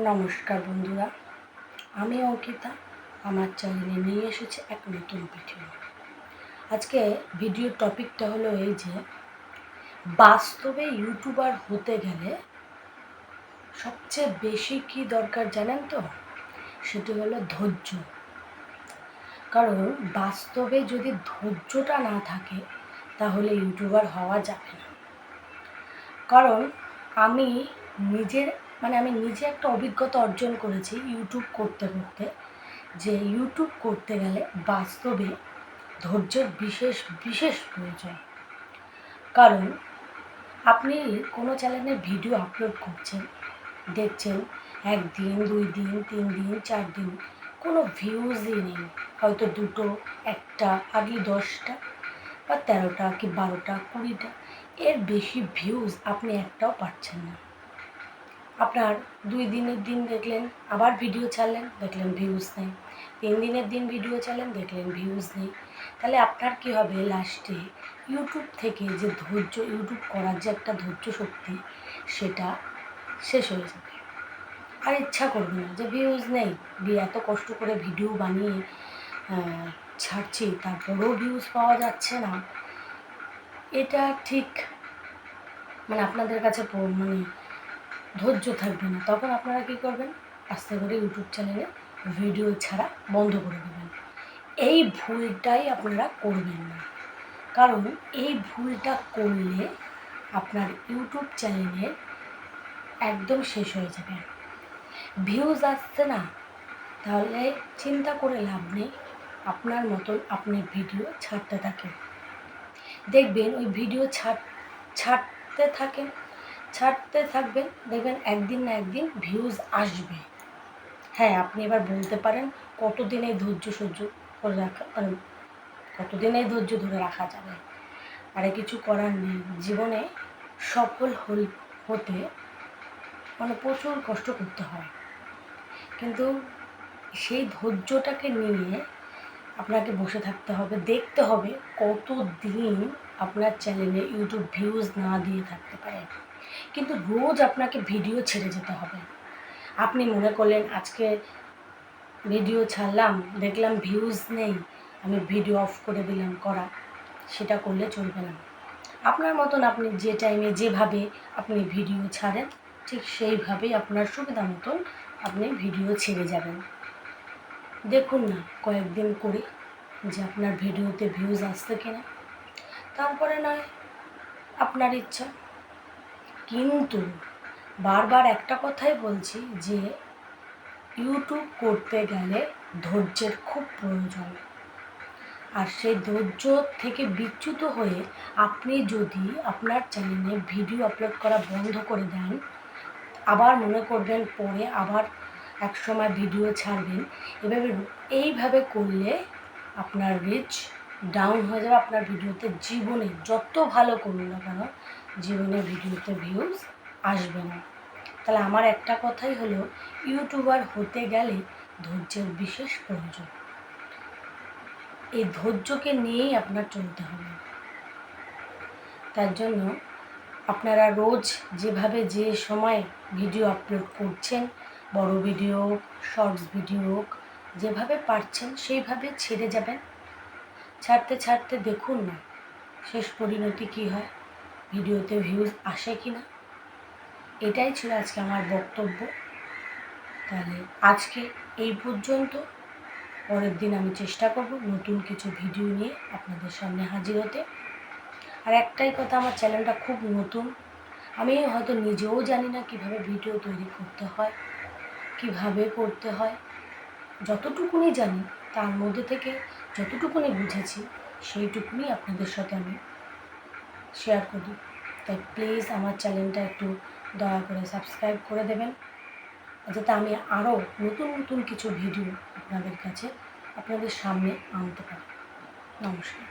নমস্কার বন্ধুরা, আমি অঙ্কিতা আমার চ্যানেলে নিয়ে এসেছি এক নতুন ভিডিও। আজকে ভিডিওর টপিকটা হলো এই যে বাস্তবে ইউটিউবার হতে গেলে সবচেয়ে বেশি কি দরকার জানেন তো? সেটি হলো ধৈর্য। কারণ বাস্তবে যদি ধৈর্যটা না থাকে তাহলে ইউটিউবার হওয়া যাবে না। কারণ আমি নিজে একটা অভিজ্ঞতা অর্জন করেছি ইউটিউব করতে করতে, যে ইউটিউব করতে গেলে বাস্তবে ধৈর্যের বিশেষ প্রয়োজন। কারণ আপনি কোনো চ্যানেলে ভিডিও আপলোড করছেন, দেখছেন 1 দিন 2 দিন 3 দিন 4 দিন কোনো ভিউজই নেই, হয়তো 2টো 1টা আগে 10টা বা 13টা কি 12টা 20টা, এর বেশি ভিউজ আপনি একটাও পাচ্ছেন না। আপনার 2 দিনের দিন দেখলেন, আবার ভিডিও ছাড়লেন, দেখলেন ভিউজ নেই। 3 দিনের দিন ভিডিও ছাড়লেন, দেখলেন ভিউজ নেই। তাহলে আপনার কি হবে? লাস্টে ইউটিউব থেকে যে ধৈর্য, ইউটিউব করার যে একটা ধৈর্য শক্তি, সেটা শেষ হয়ে যাবে। আর ইচ্ছা করবে না যে ভিউজ নেই, এত কষ্ট করে ভিডিও বানিয়ে ছাড়ছি, তারপরেও ভিউজ পাওয়া যাচ্ছে না। এটা ঠিক আপনাদের কাছে ধৈর্য থাকবে না। তখন আপনারা কী করবেন? আস্তে করে ইউটিউব চ্যানেলে ভিডিও ছাড়া বন্ধ করে দেবেন। এই ভুলটাই আপনারা করবেন না। কারণ এই ভুলটা করলে আপনার ইউটিউব চ্যানেলে একদম শেষ হয়ে যাবে। ভিউজ আসছে না, তাহলে চিন্তা করে লাভ নেই। আপনার মতন আপনি ভিডিও ছাড়তে থাকেন, দেখবেন ওই ভিডিও ছাড়তে থাকবেন, দেখবেন একদিন না একদিন ভিউজ আসবে। হ্যাঁ, আপনি এবার বলতে পারেন কতদিন এই ধৈর্য সহ্য করে রাখা, কতদিন এই ধৈর্য ধরে রাখা যাবে? আরে কিছু করার নেই। জীবনে সফল হতে প্রচুর কষ্ট করতে হয়, কিন্তু সেই ধৈর্যটাকে নিয়ে আপনাকে বসে থাকতে হবে, দেখতে হবে কতদিন আপনার চ্যানেলে ইউটিউব ভিউজ না দিয়ে থাকতে পারে। কিন্তু রোজ আপনাকে ভিডিও ছেড়ে যেতে হবে। আপনি মনে করলেন আজকে ভিডিও ছাড়লাম, দেখলাম ভিউজ নেই, আমি ভিডিও অফ করে দিলাম করা, সেটা করলে চলবে না। আপনার মতন আপনি যে টাইমে যেভাবে আপনি ভিডিও ছাড়েন, ঠিক সেইভাবেই আপনার সুবিধা মতন আপনি ভিডিও ছেড়ে যাবেন। দেখুন না কয়েকদিন করে যে আপনার ভিডিওতে ভিউজ আসছে কিনা, তারপরে নয় আপনার ইচ্ছা। কিন্তু বারবার একটা কথাই বলছি যে ইউটিউব করতে গেলে ধৈর্যের খুব প্রয়োজন। আর সেই ধৈর্য থেকে বিচ্যুত হয়ে আপনি যদি আপনার চ্যানেলে ভিডিও আপলোড করা বন্ধ করে দেন, আবার মনে করবেন পরে আবার এক সময় ভিডিও ছাড়বেন, এইভাবে করলে আপনার রিচ ডাউন হয়ে যাবে। আপনার ভিডিওতে জীবনে যত ভালো করুন না কেন, জীবনে ভিডিওতে ভিউজ আসবে না। তাহলে আমার একটা কথাই হলো, ইউটিউবার হতে গেলে ধৈর্যের বিশেষ প্রয়োজন। এই ধৈর্যকে নিয়েই আপনার চলতে হবে। তার জন্য আপনারা রোজ যেভাবে যে সময় ভিডিও আপলোড করছেন, বড় ভিডিও, শর্টস ভিডিও, যেভাবে পারছেন সেইভাবে ছেড়ে যাবেন। ছাড়তে দেখুন না শেষ পরিণতি কী হয়, ভিডিওতে ভিউজ আসে কি না। এটাই ছিল আজকে আমার বক্তব্য। তাহলে আজকে এই পর্যন্ত। পরের দিন আমি চেষ্টা করব নতুন কিছু ভিডিও নিয়ে আপনাদের সামনে হাজির হতে। আর একটাই কথা, আমার চ্যানেলটা খুব নতুন, আমি হয়তো নিজেও জানি না কিভাবে ভিডিও তৈরি করতে হয়, কিভাবে করতে হয়। যতটুকুনি জানি তার মধ্যে থেকে যতটুকুনি বুঝেছি সেইটুকুনি আপনাদের সাথে আমি শেয়ার করি। তাই প্লিজ আমার চ্যানেলটা একটু দয়া করে সাবস্ক্রাইব করে দেবেন, যাতে আমি আরও নতুন কিছু ভিডিও আপনাদের সামনে আনতে পারি। নমস্কার।